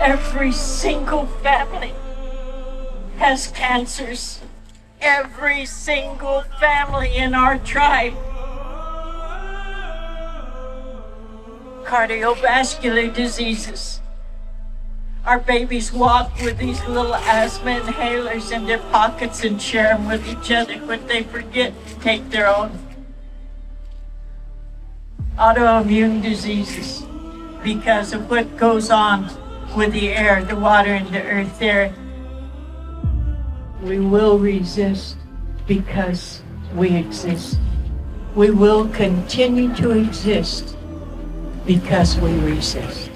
Every single family has cancers. Every single family in our tribe. Cardiovascular diseases. Our babies walk with these little asthma inhalers in their pockets and share them with each other, but they forget to take their own. Autoimmune diseases, because of what goes on with the air, the water, and the earth there. We will resist because we exist. We will continue to exist because we resist.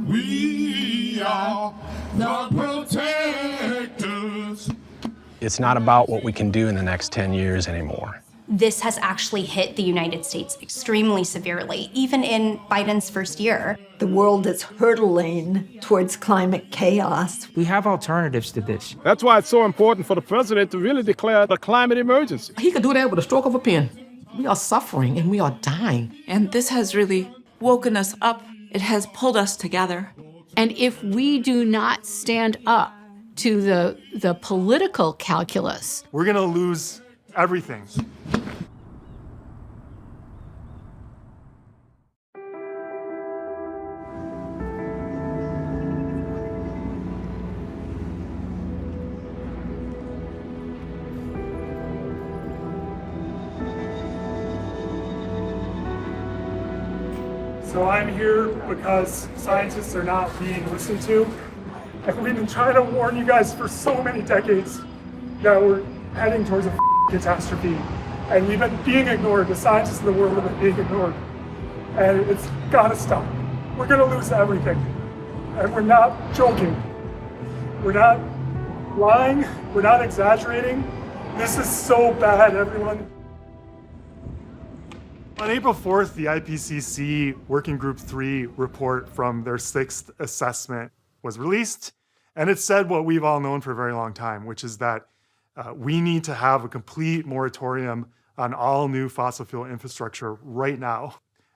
We are the protectors. It's not about what we can do in the next 10 years anymore. This has actually hit the United States extremely severely, even in Biden's first year. The world is hurtling towards climate chaos. We have alternatives to this. That's why it's so important for the president to really declare the climate emergency. He could do that with a stroke of a pen. We are suffering and we are dying. And this has really woken us up. It has pulled us together. And if we do not stand up to the political calculus, we're going to lose everything. So I'm here because scientists are not being listened to. And we've been trying to warn you guys for so many decades that we're heading towards a catastrophe. And we've been being ignored. The scientists in the world have been being ignored. And it's gotta stop. We're gonna lose everything. And we're not joking. We're not lying. We're not exaggerating. This is so bad, everyone. On April 4th, the IPCC Working Group 3 report from their 6th assessment was released, and it said what we've all known for a very long time, which is that we need to have a complete moratorium on all new fossil fuel infrastructure right now.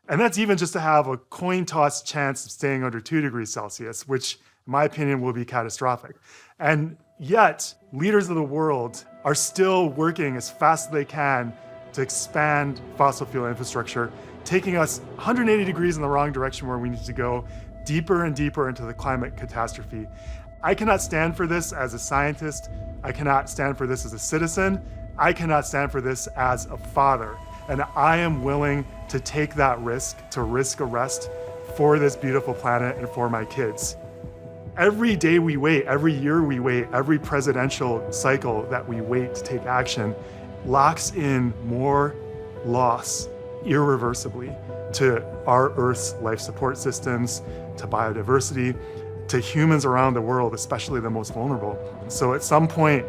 And that's even just to have a coin toss chance of staying under 2 degrees Celsius, which in my opinion will be catastrophic. And yet, leaders of the world are still working as fast as they can to expand fossil fuel infrastructure, taking us 180 degrees in the wrong direction where we need to go, deeper and deeper into the climate catastrophe. I cannot stand for this as a scientist. I cannot stand for this as a citizen. I cannot stand for this as a father. And I am willing to take that risk, to risk arrest for this beautiful planet and for my kids. Every day we wait, every year we wait, every presidential cycle that we wait to take action locks in more loss irreversibly to our Earth's life support systems, to biodiversity, to humans around the world, especially the most vulnerable. So at some point,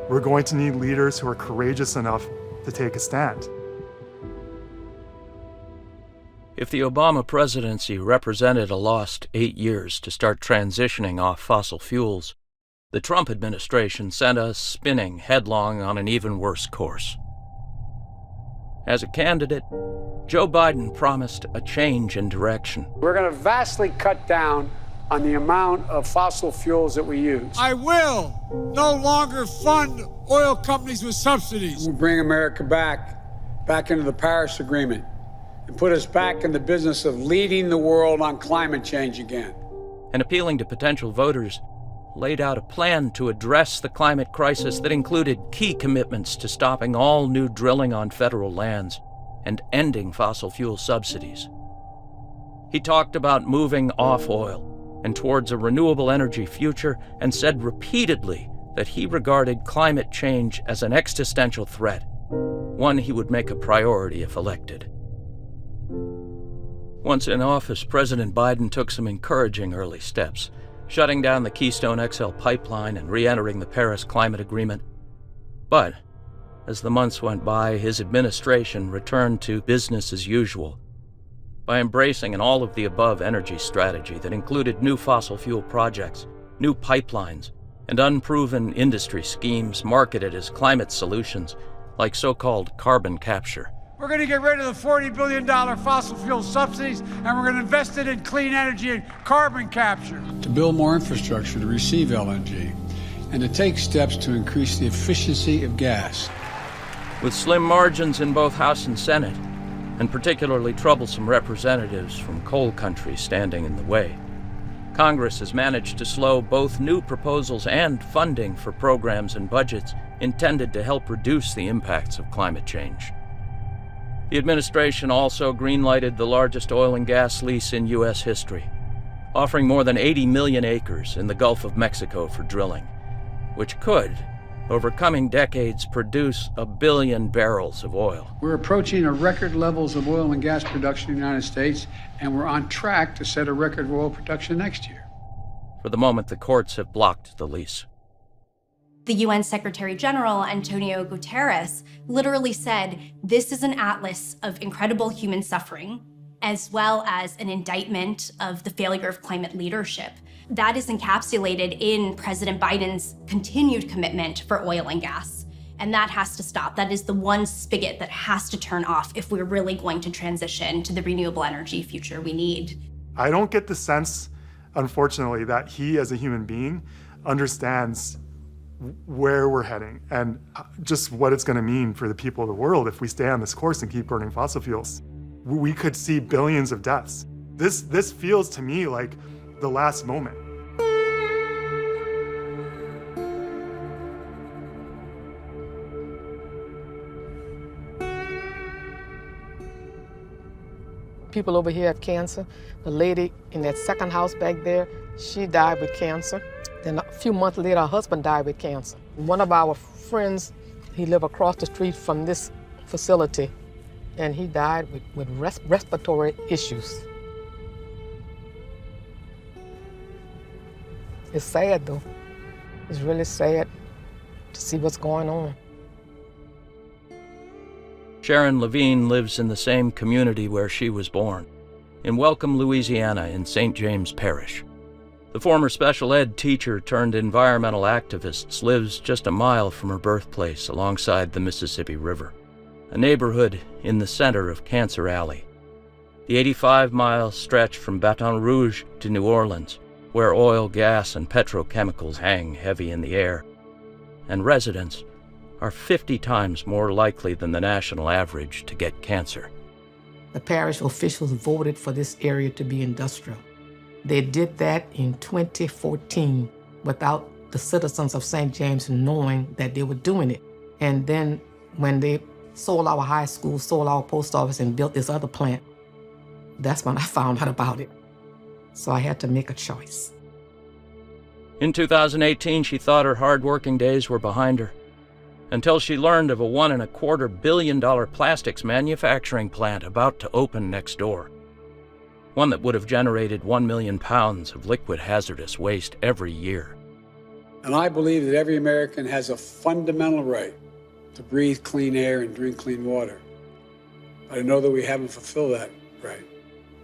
we're going to need leaders who are courageous enough to take a stand. If the Obama presidency represented a lost 8 years to start transitioning off fossil fuels, the Trump administration sent us spinning headlong on an even worse course. As a candidate, Joe Biden promised a change in direction. We're going to vastly cut down on the amount of fossil fuels that we use. I will no longer fund oil companies with subsidies. We'll bring America back into the Paris Agreement and put us back in the business of leading the world on climate change again. And appealing to potential voters, laid out a plan to address the climate crisis that included key commitments to stopping all new drilling on federal lands and ending fossil fuel subsidies. He talked about moving off oil and towards a renewable energy future, and said repeatedly that he regarded climate change as an existential threat, one he would make a priority if elected. Once in office, President Biden took some encouraging early steps, shutting down the Keystone XL pipeline and re-entering the Paris Climate Agreement. But as the months went by, his administration returned to business as usual by embracing an all-of-the-above energy strategy that included new fossil fuel projects, new pipelines, and unproven industry schemes marketed as climate solutions, like so-called carbon capture. We're going to get rid of the $40 billion fossil fuel subsidies, and we're going to invest it in clean energy and carbon capture. To build more infrastructure to receive LNG, and to take steps to increase the efficiency of gas. With slim margins in both House and Senate, and particularly troublesome representatives from coal countries standing in the way, Congress has managed to slow both new proposals and funding for programs and budgets intended to help reduce the impacts of climate change. The administration also greenlighted the largest oil and gas lease in U.S. history, offering more than 80 million acres in the Gulf of Mexico for drilling, which could, over coming decades, produce 1 billion barrels of oil. We're approaching a record levels of oil and gas production in the United States, and we're on track to set a record of oil production next year. For the moment, the courts have blocked the lease. The UN Secretary General, Antonio Guterres, literally said, this is an atlas of incredible human suffering, as well as an indictment of the failure of climate leadership. That is encapsulated in President Biden's continued commitment for oil and gas. And that has to stop. That is the one spigot that has to turn off if we're really going to transition to the renewable energy future we need. I don't get the sense, unfortunately, that he as a human being understands where we're heading and just what it's going to mean for the people of the world if we stay on this course and keep burning fossil fuels. We could see billions of deaths. This feels to me like the last moment. People over here have cancer. The lady in that second house back there, she died with cancer. Then a few months later, her husband died with cancer. One of our friends, he lived across the street from this facility, and he died with respiratory issues. It's sad, though. It's really sad to see what's going on. Sharon Levine lives in the same community where she was born, in Welcome, Louisiana, in St. James Parish. The former special ed teacher turned environmental activist lives just a mile from her birthplace alongside the Mississippi River, a neighborhood in the center of Cancer Alley. The 85-mile stretch from Baton Rouge to New Orleans, where oil, gas, and petrochemicals hang heavy in the air, and residents are 50 times more likely than the national average to get cancer. The parish officials voted for this area to be industrial. They did that in 2014 without the citizens of St. James knowing that they were doing it. And then when they sold our high school, sold our post office, and built this other plant, that's when I found out about it. So I had to make a choice. In 2018, she thought her hard-working days were behind her, until she learned of a $1.25 billion plastics manufacturing plant about to open next door. One that would have generated 1 million pounds of liquid hazardous waste every year. And I believe that every American has a fundamental right to breathe clean air and drink clean water. But I know that we haven't fulfilled that right.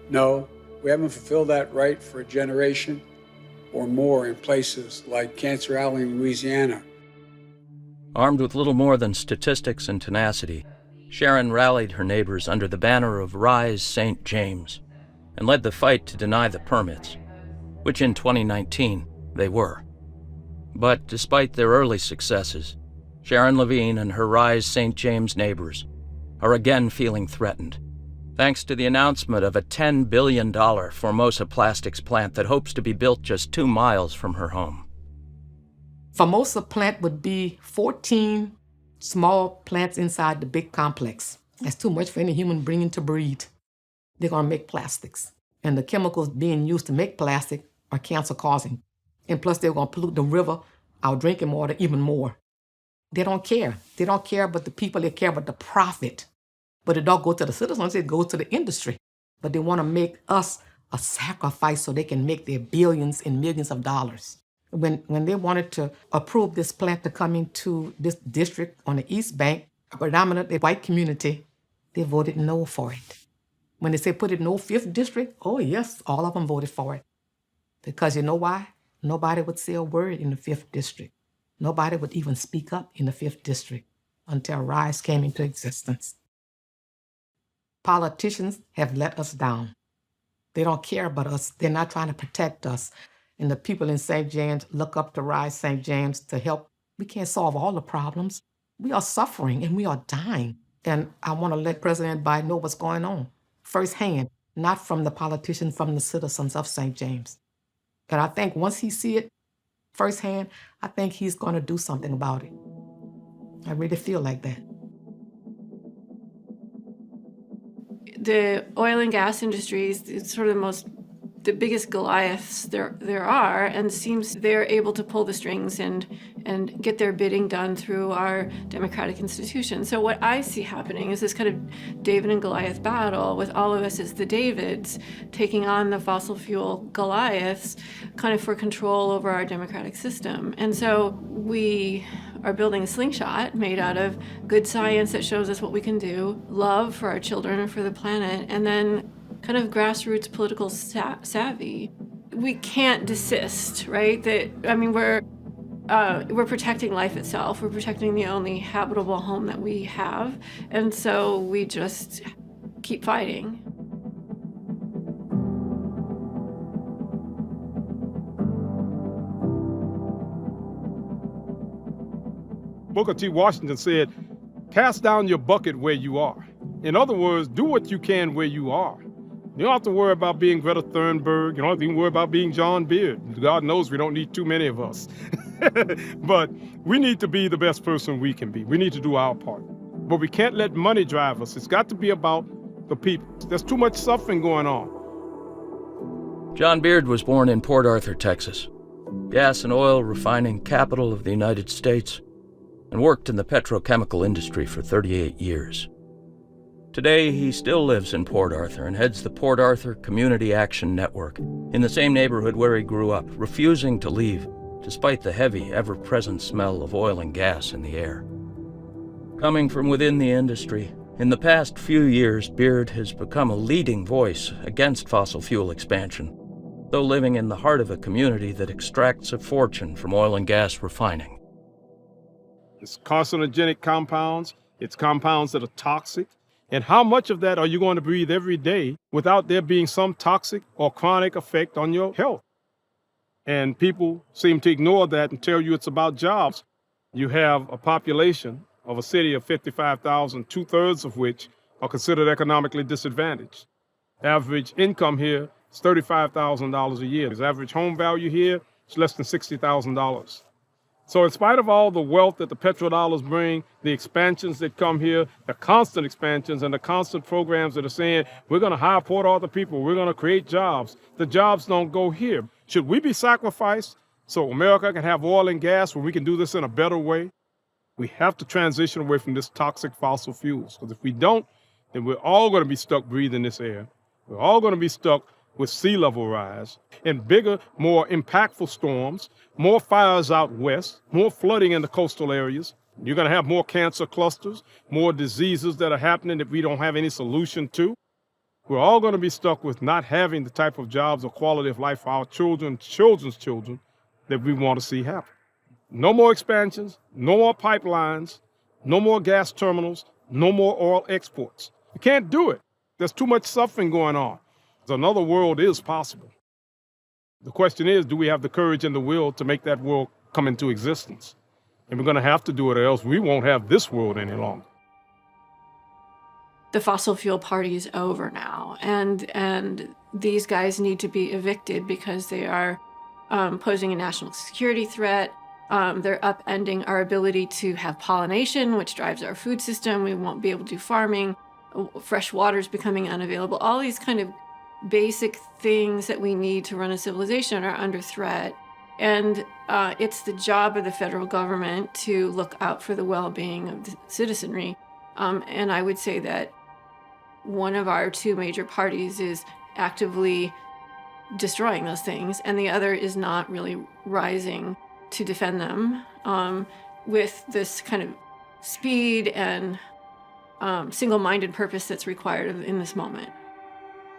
No, we haven't fulfilled that right for a generation or more in places like Cancer Alley in Louisiana. Armed with little more than statistics and tenacity, Sharon rallied her neighbors under the banner of Rise St. James and led the fight to deny the permits, which in 2019 they were. But despite their early successes, Sharon Levine and her Rise St. James neighbors are again feeling threatened, thanks to the announcement of a $10 billion Formosa plastics plant that hopes to be built just 2 miles from her home. Formosa plant would be 14 small plants inside the big complex. That's too much for any human being to breathe. They're going to make plastics. And the chemicals being used to make plastic are cancer-causing. And plus, they're going to pollute the river, our drinking water, even more. They don't care. They don't care about the people. They care about the profit. But it don't go to the citizens. It goes to the industry. But they want to make us a sacrifice so they can make their billions and millions of dollars. When they wanted to approve this plant to come into this district on the East Bank, a predominantly white community, they voted no for it. When they say put it in no 5th district, oh yes, all of them voted for it. Because you know why? Nobody would say a word in the 5th district. Nobody would even speak up in the 5th district until RISE came into existence. Politicians have let us down. They don't care about us. They're not trying to protect us. And the people in St. James look up to Rise St. James to help. We can't solve all the problems. We are suffering and we are dying. And I want to let President Biden know what's going on firsthand, not from the politicians, from the citizens of St. James. And I think once he see it firsthand, I think he's going to do something about it. I really feel like that. The oil and gas industry is sort of the biggest goliaths there are, and seems they're able to pull the strings and get their bidding done through our democratic institutions. So what I see happening is this kind of David and Goliath battle with all of us as the Davids taking on the fossil fuel Goliaths kind of for control over our democratic system. And so we are building a slingshot made out of good science that shows us what we can do, love for our children and for the planet, and then kind of grassroots political savvy. We can't desist, right? We're protecting life itself. We're protecting the only habitable home that we have, and so we just keep fighting. Booker T. Washington said, "Cast down your bucket where you are." In other words, do what you can where you are. You don't have to worry about being Greta Thunberg. You don't have to even worry about being John Beard. God knows we don't need too many of us. But we need to be the best person we can be. We need to do our part. But we can't let money drive us. It's got to be about the people. There's too much suffering going on. John Beard was born in Port Arthur, Texas, gas and oil refining capital of the United States, and worked in the petrochemical industry for 38 years. Today, he still lives in Port Arthur and heads the Port Arthur Community Action Network, in the same neighborhood where he grew up, refusing to leave, despite the heavy, ever-present smell of oil and gas in the air. Coming from within the industry, in the past few years, Beard has become a leading voice against fossil fuel expansion, though living in the heart of a community that extracts a fortune from oil and gas refining. It's carcinogenic compounds. It's compounds that are toxic. And how much of that are you going to breathe every day without there being some toxic or chronic effect on your health? And people seem to ignore that and tell you it's about jobs. You have a population of a city of 55,000, 2/3 of which are considered economically disadvantaged. Average income here is $35,000 a year. His average home value here is less than $60,000. So in spite of all the wealth that the petrodollars bring, the expansions that come here, the constant expansions and the constant programs that are saying, we're going to hire Port Arthur people, we're going to create jobs, the jobs don't go here. Should we be sacrificed so America can have oil and gas where we can do this in a better way? We have to transition away from this toxic fossil fuels, because if we don't, then we're all going to be stuck breathing this air. We're all going to be stuck with sea level rise and bigger, more impactful storms, more fires out west, more flooding in the coastal areas. You're going to have more cancer clusters, more diseases that are happening that we don't have any solution to. We're all going to be stuck with not having the type of jobs or quality of life for our children, children's children that we want to see happen. No more expansions, no more pipelines, no more gas terminals, no more oil exports. You can't do it. There's too much suffering going on. Another world is possible. The question is, do we have the courage and the will to make that world come into existence? And we're going to have to do it, or else we won't have this world any longer. The fossil fuel party is over now, and these guys need to be evicted because they are posing a national security threat. They're upending our ability to have pollination, which drives our food system. We won't be able to do farming. Fresh water is becoming unavailable. All these kind of basic things that we need to run a civilization are under threat. And it's the job of the federal government to look out for the well-being of the citizenry. And I would say that one of our two major parties is actively destroying those things, and the other is not really rising to defend them with this kind of speed and single-minded purpose that's required in this moment.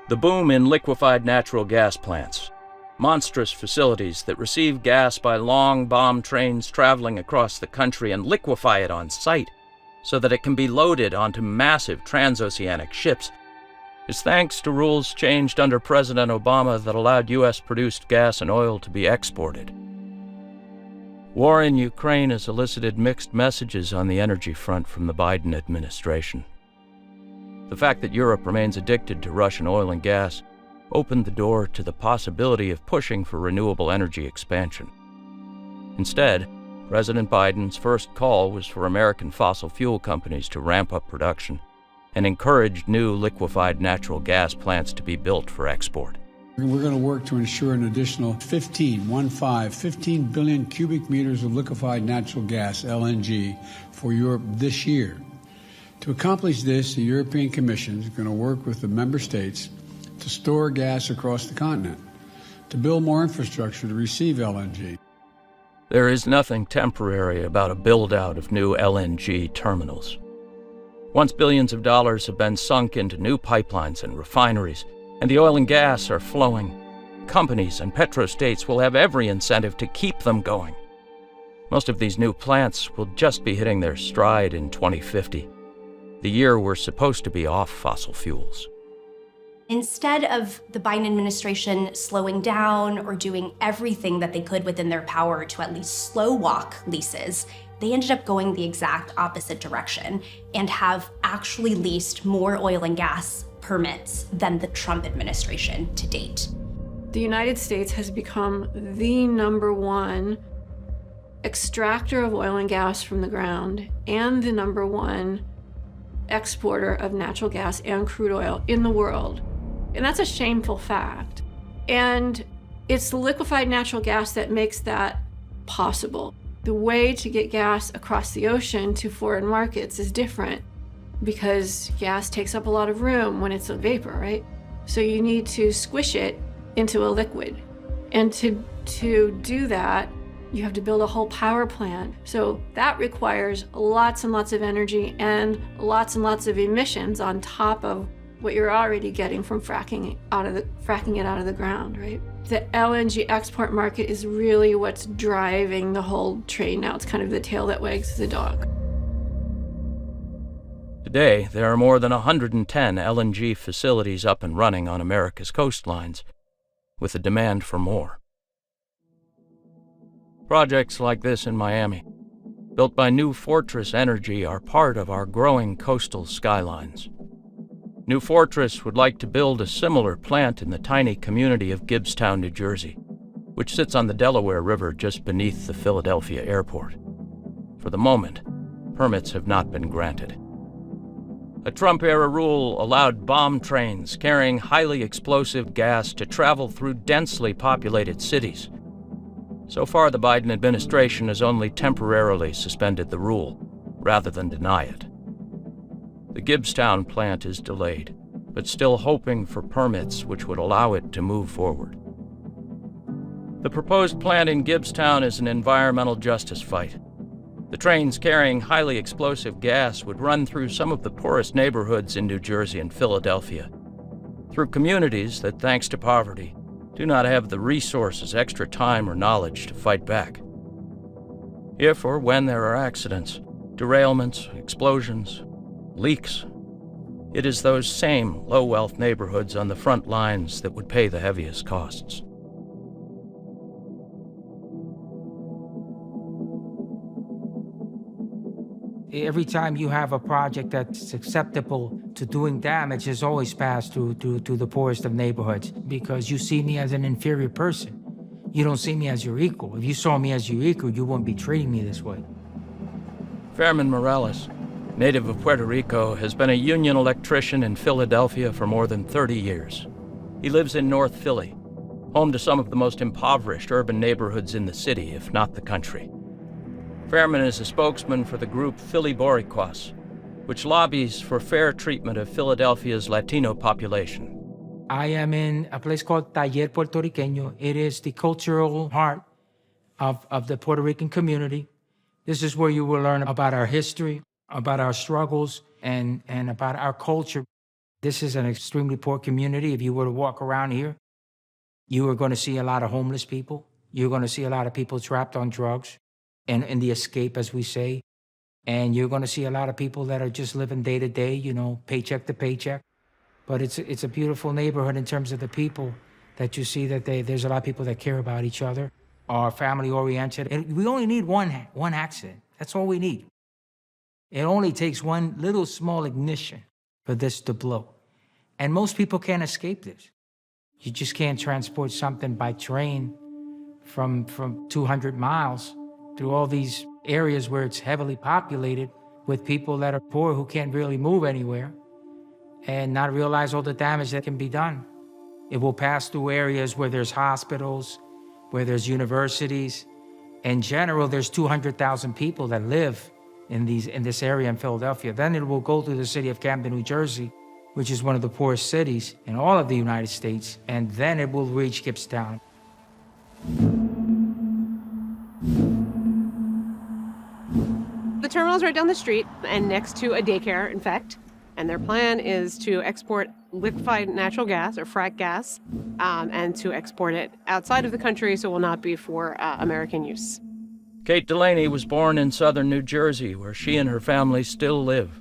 The boom in liquefied natural gas plants, monstrous facilities that receive gas by long bomb trains traveling across the country and liquefy it on site so that it can be loaded onto massive transoceanic ships, is thanks to rules changed under President Obama that allowed U.S.-produced gas and oil to be exported. War in Ukraine has elicited mixed messages on the energy front from the Biden administration. The fact that Europe remains addicted to Russian oil and gas opened the door to the possibility of pushing for renewable energy expansion. Instead, President Biden's first call was for American fossil fuel companies to ramp up production and encouraged new liquefied natural gas plants to be built for export. We're going to work to ensure an additional 15 billion cubic meters of liquefied natural gas, LNG, for Europe this year. To accomplish this, the European Commission is going to work with the member states to store gas across the continent, to build more infrastructure to receive LNG. There is nothing temporary about a build-out of new LNG terminals. Once billions of dollars have been sunk into new pipelines and refineries, and the oil and gas are flowing, companies and petrostates will have every incentive to keep them going. Most of these new plants will just be hitting their stride in 2050, the year we're supposed to be off fossil fuels. Instead of the Biden administration slowing down or doing everything that they could within their power to at least slow walk leases, they ended up going the exact opposite direction and have actually leased more oil and gas permits than the Trump administration to date. The United States has become the #1 extractor of oil and gas from the ground and the #1 exporter of natural gas and crude oil in the world. And that's a shameful fact. And it's the liquefied natural gas that makes that possible. The way to get gas across the ocean to foreign markets is different because gas takes up a lot of room when it's a vapor, right? So you need to squish it into a liquid. And to do that, you have to build a whole power plant. So that requires lots and lots of energy and lots of emissions on top of what you're already getting from fracking it out of the ground, right? The LNG export market is really what's driving the whole train now. It's kind of the tail that wags the dog. Today, there are more than 110 LNG facilities up and running on America's coastlines, with a demand for more. Projects like this in Miami, built by New Fortress Energy, are part of our growing coastal skylines. New Fortress would like to build a similar plant in the tiny community of Gibbstown, New Jersey, which sits on the Delaware River just beneath the Philadelphia airport. For the moment, permits have not been granted. A Trump-era rule allowed bomb trains carrying highly explosive gas to travel through densely populated cities. So far, the Biden administration has only temporarily suspended the rule, rather than deny it. The Gibbstown plant is delayed, but still hoping for permits which would allow it to move forward. The proposed plant in Gibbstown is an environmental justice fight. The trains carrying highly explosive gas would run through some of the poorest neighborhoods in New Jersey and Philadelphia, through communities that, thanks to poverty, do not have the resources, extra time, or knowledge to fight back. If or when there are accidents, derailments, explosions, leaks, it is those same low-wealth neighborhoods on the front lines that would pay the heaviest costs. Every time you have a project that's susceptible to doing damage, it's always passed through the poorest of neighborhoods because you see me as an inferior person. You don't see me as your equal. If you saw me as your equal, you wouldn't be treating me this way. Fairman Morales, native of Puerto Rico, has been a union electrician in Philadelphia for more than 30 years. He lives in North Philly, home to some of the most impoverished urban neighborhoods in the city, if not the country. Fairman is a spokesman for the group Philly Boricuas, which lobbies for fair treatment of Philadelphia's Latino population. I am in a place called Taller Puertorriqueño. It is the cultural heart of the Puerto Rican community. This is where you will learn about our history, about our struggles, and about our culture. This is an extremely poor community. If you were to walk around here, you are going to see a lot of homeless people. You're going to see a lot of people trapped on drugs and in the escape, as we say. And you're going to see a lot of people that are just living day to day, paycheck to paycheck. But it's a beautiful neighborhood in terms of the people that you see, that there's a lot of people that care about each other, are family-oriented. And we only need one accident. That's all we need. It only takes one little small ignition for this to blow. And most people can't escape this. You just can't transport something by train from 200 miles through all these areas where it's heavily populated with people that are poor who can't really move anywhere and not realize all the damage that can be done. It will pass through areas where there's hospitals, where there's universities. In general, there's 200,000 people that live in this area in Philadelphia. Then it will go through the city of Camden, New Jersey, which is one of the poorest cities in all of the United States, and then it will reach Gibbstown. The terminal's right down the street and next to a daycare, in fact, and their plan is to export liquefied natural gas, or frack gas, and to export it outside of the country so it will not be for American use. Kate Delaney was born in southern New Jersey, where she and her family still live.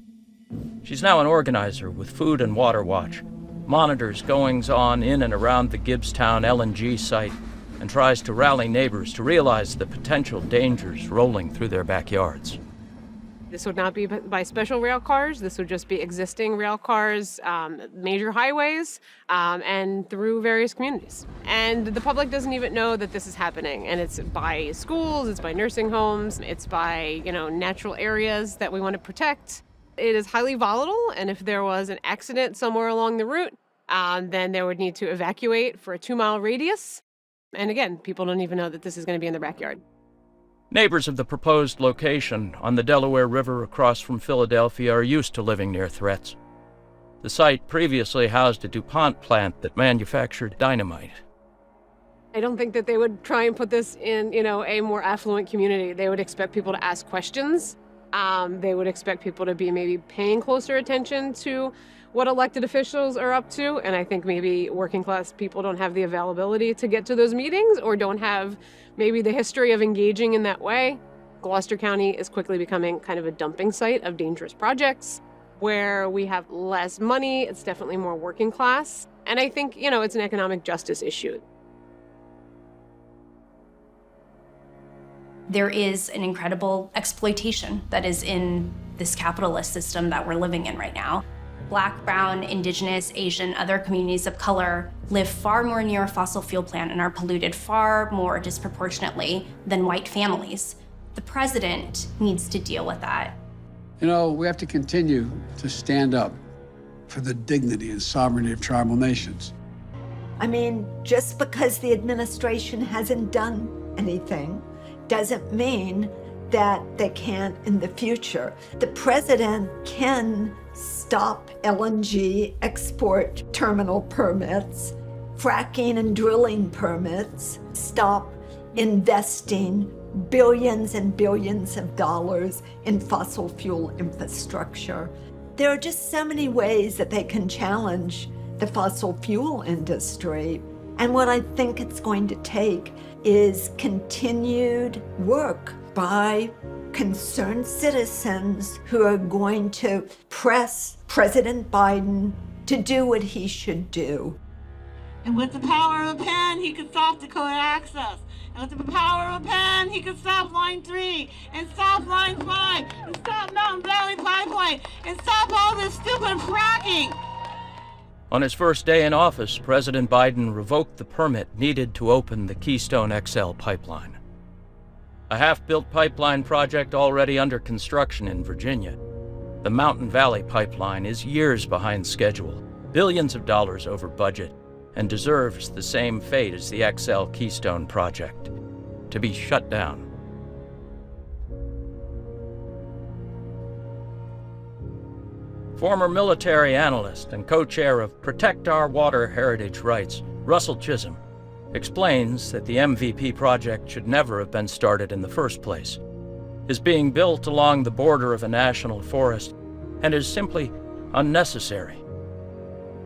She's now an organizer with Food and Water Watch, monitors goings-on in and around the Gibbstown LNG site, and tries to rally neighbors to realize the potential dangers rolling through their backyards. This would not be by special rail cars. This would just be existing rail cars, major highways, and through various communities. And the public doesn't even know that this is happening. And it's by schools, it's by nursing homes, it's by, natural areas that we want to protect. It is highly volatile, and if there was an accident somewhere along the route, then they would need to evacuate for a 2-mile radius. And again, people don't even know that this is going to be in their backyard. Neighbors of the proposed location on the Delaware River across from Philadelphia are used to living near threats. The site previously housed a DuPont plant that manufactured dynamite. I don't think that they would try and put this in, a more affluent community. They would expect people to ask questions. They would expect people to be maybe paying closer attention to what elected officials are up to. And I think maybe working class people don't have the availability to get to those meetings, or don't have maybe the history of engaging in that way. Gloucester County is quickly becoming kind of a dumping site of dangerous projects where we have less money. It's definitely more working class. And I think, it's an economic justice issue. There is an incredible exploitation that is in this capitalist system that we're living in right now. Black, brown, indigenous, Asian, other communities of color live far more near a fossil fuel plant and are polluted far more disproportionately than white families. The president needs to deal with that. We have to continue to stand up for the dignity and sovereignty of tribal nations. I mean, just because the administration hasn't done anything doesn't mean that they can't in the future. The president can stop LNG export terminal permits, fracking and drilling permits, stop investing billions and billions of dollars in fossil fuel infrastructure. There are just so many ways that they can challenge the fossil fuel industry. And what I think it's going to take is continued work by concerned citizens who are going to press President Biden to do what he should do. And with the power of a pen, he could stop Dakota Access. And with the power of a pen, he could stop Line 3, and stop Line 5, and stop Mountain Valley Pipeline, and stop all this stupid fracking. On his first day in office, President Biden revoked the permit needed to open the Keystone XL pipeline. A half-built pipeline project already under construction in Virginia. The Mountain Valley Pipeline is years behind schedule, billions of dollars over budget, and deserves the same fate as the XL Keystone project, to be shut down. Former military analyst and co-chair of Protect Our Water Heritage Rights, Russell Chisholm, explains that the MVP project should never have been started in the first place, is being built along the border of a national forest, and is simply unnecessary.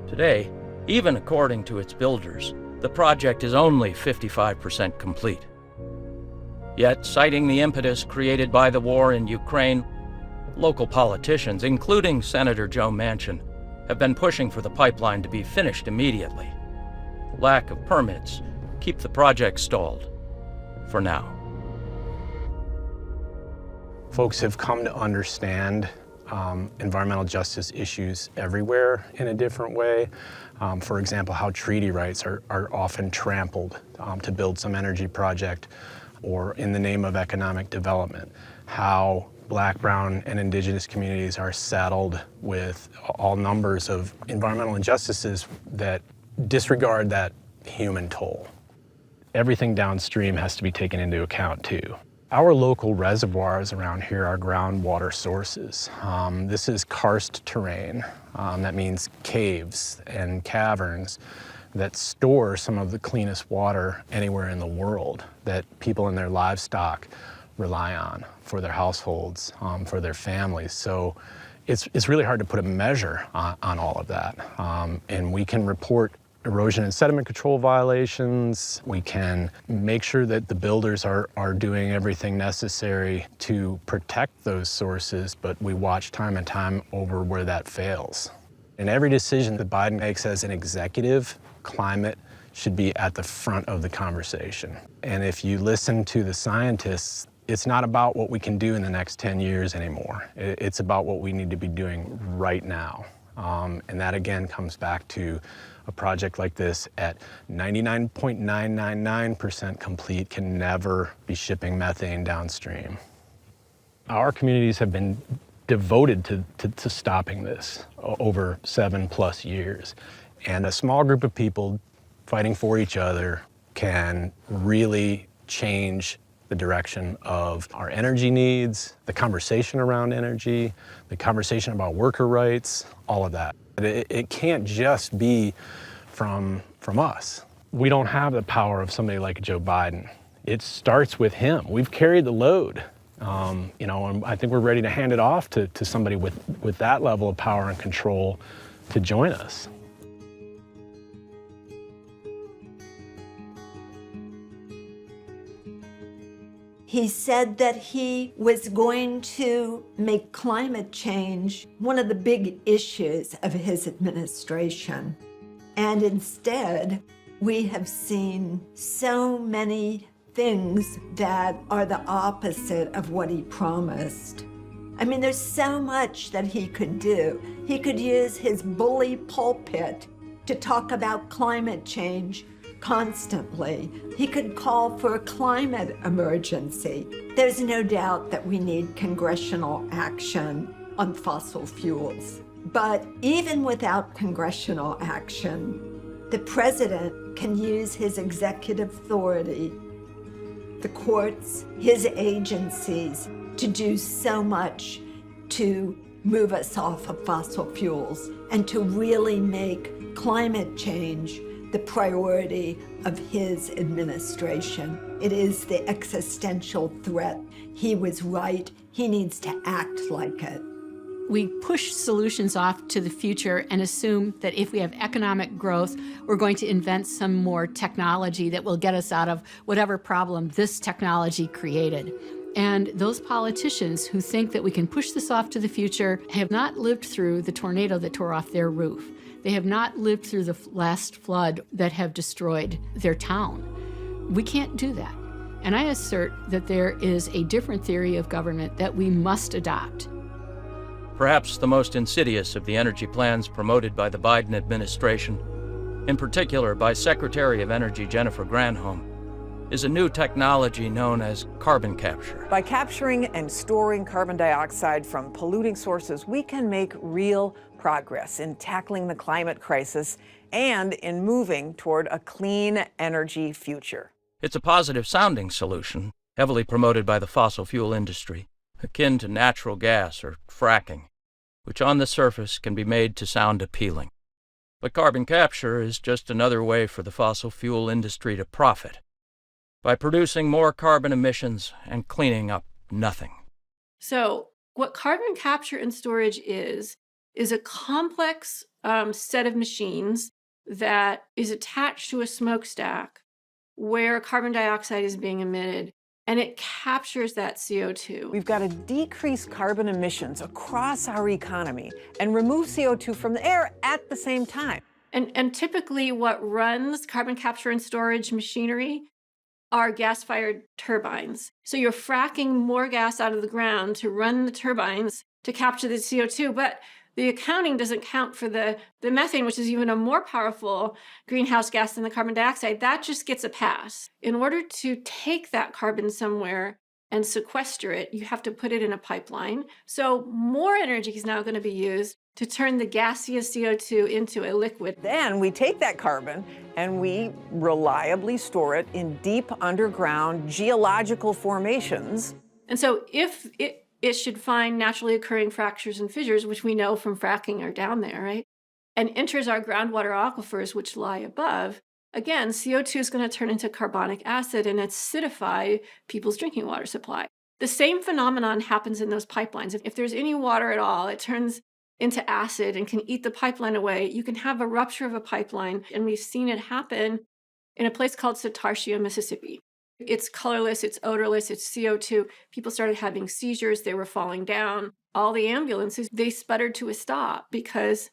Today, even according to its builders, the project is only 55% complete. Yet, citing the impetus created by the war in Ukraine, local politicians, including Senator Joe Manchin, have been pushing for the pipeline to be finished immediately. Lack of permits keep the project stalled for now. Folks have come to understand environmental justice issues everywhere in a different way. For example, how treaty rights are often trampled to build some energy project or in the name of economic development. How Black, brown, and indigenous communities are saddled with all numbers of environmental injustices that disregard that human toll. Everything downstream has to be taken into account too. Our local reservoirs around here are groundwater sources. This is karst terrain. That means caves and caverns that store some of the cleanest water anywhere in the world that people and their livestock rely on for their households, for their families. So it's really hard to put a measure on all of that. And we can report erosion and sediment control violations. We can make sure that the builders are doing everything necessary to protect those sources, but we watch time and time over where that fails. In every decision that Biden makes as an executive, climate should be at the front of the conversation. And if you listen to the scientists, it's not about what we can do in the next 10 years anymore. It's about what we need to be doing right now. And that again comes back to a project like this at 99.999% complete can never be shipping methane downstream. Our communities have been devoted to stopping this over 7+ years. And a small group of people fighting for each other can really change the direction of our energy needs, the conversation around energy, the conversation about worker rights, all of that. It can't just be from us. We don't have the power of somebody like Joe Biden. It starts with him. We've carried the load, and I think we're ready to hand it off to somebody with that level of power and control to join us. He said that he was going to make climate change one of the big issues of his administration. And instead, we have seen so many things that are the opposite of what he promised. I mean, there's so much that he could do. He could use his bully pulpit to talk about climate change constantly. He could call for a climate emergency. There's no doubt that we need congressional action on fossil fuels. But even without congressional action, the president can use his executive authority, the courts, his agencies, to do so much to move us off of fossil fuels and to really make climate change the priority of his administration. It is the existential threat. He was right. He needs to act like it. We push solutions off to the future and assume that if we have economic growth, we're going to invent some more technology that will get us out of whatever problem this technology created. And those politicians who think that we can push this off to the future have not lived through the tornado that tore off their roof. They have not lived through the last flood that have destroyed their town. We can't do that. And I assert that there is a different theory of government that we must adopt. Perhaps the most insidious of the energy plans promoted by the Biden administration, in particular by Secretary of Energy Jennifer Granholm, is a new technology known as carbon capture. By capturing and storing carbon dioxide from polluting sources, we can make real progress in tackling the climate crisis and in moving toward a clean energy future. It's a positive-sounding solution, heavily promoted by the fossil fuel industry, akin to natural gas or fracking, which on the surface can be made to sound appealing. But carbon capture is just another way for the fossil fuel industry to profit by producing more carbon emissions and cleaning up nothing. So what carbon capture and storage is a complex set of machines that is attached to a smokestack where carbon dioxide is being emitted. and it captures that CO2. We've got to decrease carbon emissions across our economy and remove CO2 from the air at the same time. And typically what runs carbon capture and storage machinery are gas-fired turbines. So you're fracking more gas out of the ground to run the turbines to capture the CO2, but the accounting doesn't count for the methane, which is even a more powerful greenhouse gas than the carbon dioxide. That just gets a pass. In order to take that carbon somewhere and sequester it, you have to put it in a pipeline. So more energy is now going to be used to turn the gaseous CO2 into a liquid. Then we take that carbon and we reliably store it in deep underground geological formations. And so if it should find naturally occurring fractures and fissures, which we know from fracking are down there, right? And enters our groundwater aquifers, which lie above, again, CO2 is going to turn into carbonic acid and acidify people's drinking water supply. The same phenomenon happens in those pipelines. If there's any water at all, it turns into acid and can eat the pipeline away. You can have a rupture of a pipeline, and we've seen it happen in a place called Satartia, Mississippi. It's colorless, it's odorless, it's CO2. People started having seizures, they were falling down. All the ambulances, they sputtered to a stop because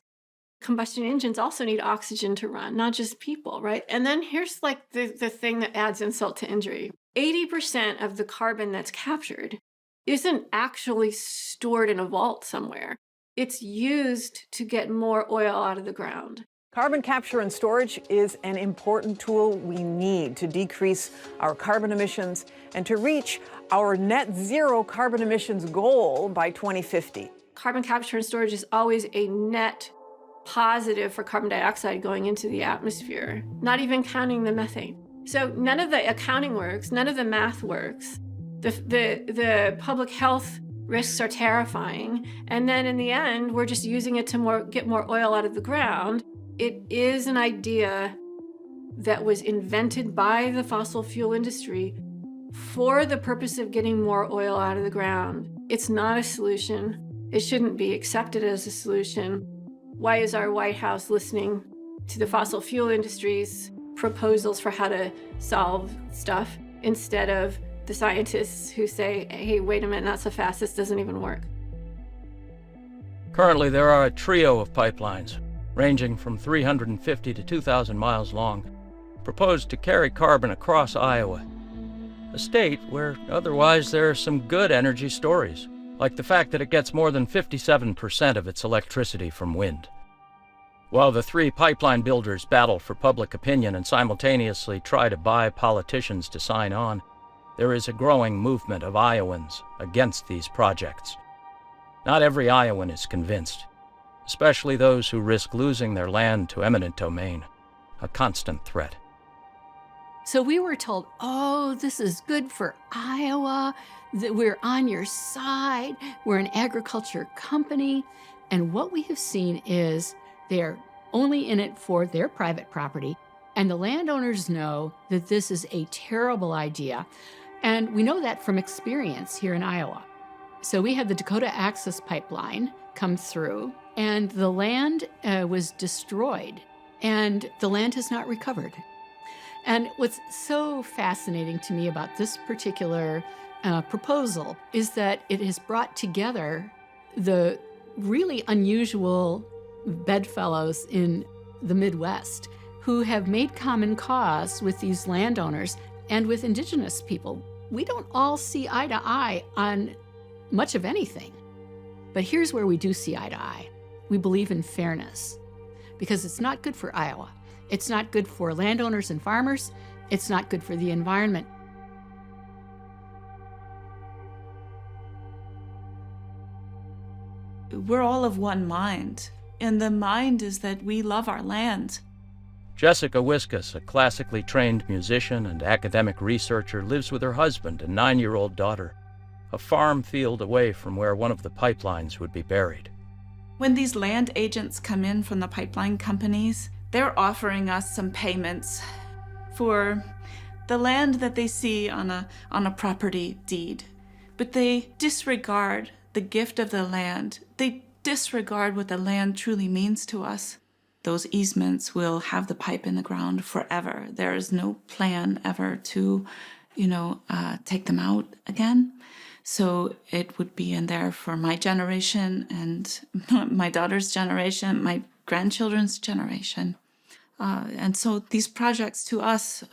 combustion engines also need oxygen to run, not just people, right? And then here's like the thing that adds insult to injury. 80% of the carbon that's captured isn't actually stored in a vault somewhere. It's used to get more oil out of the ground. Carbon capture and storage is an important tool we need to decrease our carbon emissions and to reach our net zero carbon emissions goal by 2050. Carbon capture and storage is always a net positive for carbon dioxide going into the atmosphere, not even counting the methane. So none of the accounting works, none of the math works. The public health risks are terrifying. And then in the end, we're just using it to get more oil out of the ground. It is an idea that was invented by the fossil fuel industry for the purpose of getting more oil out of the ground. It's not a solution. It shouldn't be accepted as a solution. Why is our White House listening to the fossil fuel industry's proposals for how to solve stuff instead of the scientists who say, hey, wait a minute, not so fast, this doesn't even work? Currently, there are a trio of pipelines, ranging from 350 to 2,000 miles long, proposed to carry carbon across Iowa, a state where otherwise there are some good energy stories, like the fact that it gets more than 57% of its electricity from wind. While the three pipeline builders battle for public opinion and simultaneously try to buy politicians to sign on, there is a growing movement of Iowans against these projects. Not every Iowan is convinced, especially those who risk losing their land to eminent domain, a constant threat. So we were told, oh, this is good for Iowa, that we're on your side, we're an agriculture company. And what we have seen is they're only in it for their private property. And the landowners know that this is a terrible idea. And we know that from experience here in Iowa. So we had the Dakota Access Pipeline come through, and the land was destroyed, and the land has not recovered. And what's so fascinating to me about this particular proposal is that it has brought together the really unusual bedfellows in the Midwest who have made common cause with these landowners and with indigenous people. We don't all see eye to eye on much of anything. But here's where we do see eye to eye. We believe in fairness, because it's not good for Iowa. It's not good for landowners and farmers. It's not good for the environment. We're all of one mind, and the mind is that we love our land. Jessica Wiskus, a classically trained musician and academic researcher, lives with her husband and 9-year-old daughter, a farm field away from where one of the pipelines would be buried. When these land agents come in from the pipeline companies, they're offering us some payments for the land that they see on a property deed. But they disregard the gift of the land. They disregard what the land truly means to us. Those easements will have the pipe in the ground forever. There is no plan ever to take them out again. So it would be in there for my generation and my daughter's generation, my grandchildren's generation. And so these projects to us,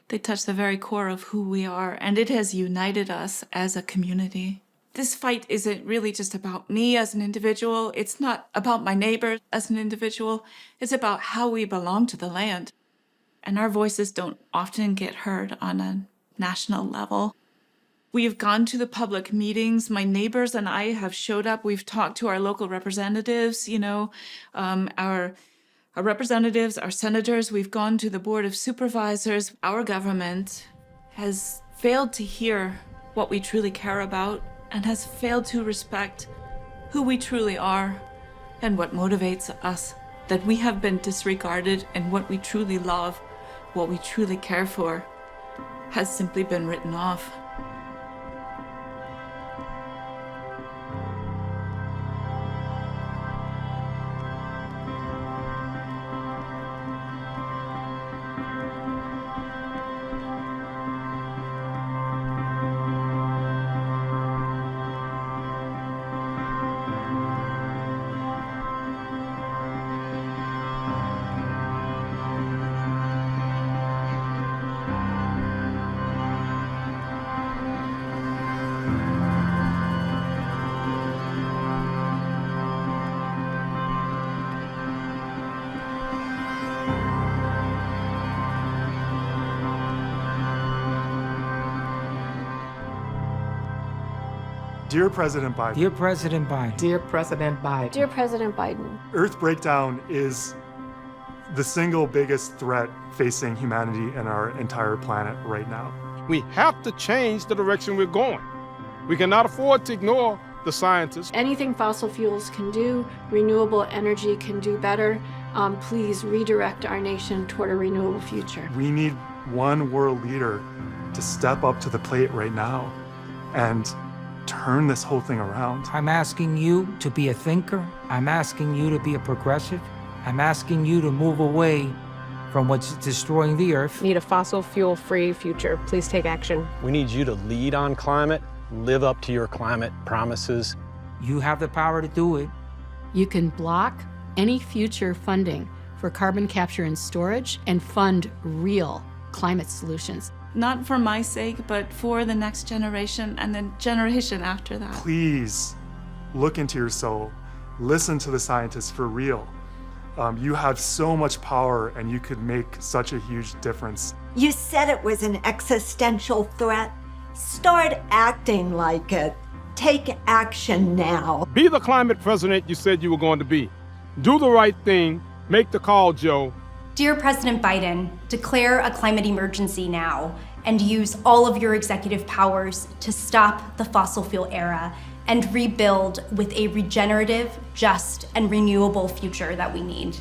they touch the very core of who we are, and it has united us as a community. This fight isn't really just about me as an individual. It's not about my neighbor as an individual. It's about how we belong to the land. And our voices don't often get heard on a national level. We've gone to the public meetings. My neighbors and I have showed up. We've talked to our local representatives, our representatives, our senators. We've gone to the Board of Supervisors. Our government has failed to hear what we truly care about and has failed to respect who we truly are and what motivates us, that we have been disregarded, and what we truly love, what we truly care for, has simply been written off. Dear President Biden. Dear President Biden. Dear President Biden. Dear President Biden. Earth breakdown is the single biggest threat facing humanity and our entire planet right now. We have to change the direction we're going. We cannot afford to ignore the scientists. Anything fossil fuels can do, renewable energy can do better. Please redirect our nation toward a renewable future. We need one world leader to step up to the plate right now and turn this whole thing around. I'm asking you to be a thinker. I'm asking you to be a progressive. I'm asking you to move away from what's destroying the earth. Need a fossil fuel-free future. Please take action. We need you to lead on climate, live up to your climate promises. You have the power to do it. You can block any future funding for carbon capture and storage and fund real climate solutions. Not for my sake, but for the next generation and the generation after that. Please look into your soul. Listen to the scientists for real. You have so much power and you could make such a huge difference. You said it was an existential threat. Start acting like it. Take action now. Be the climate president you said you were going to be. Do the right thing. Make the call, Joe. Dear President Biden, declare a climate emergency now and use all of your executive powers to stop the fossil fuel era and rebuild with a regenerative, just, and renewable future that we need.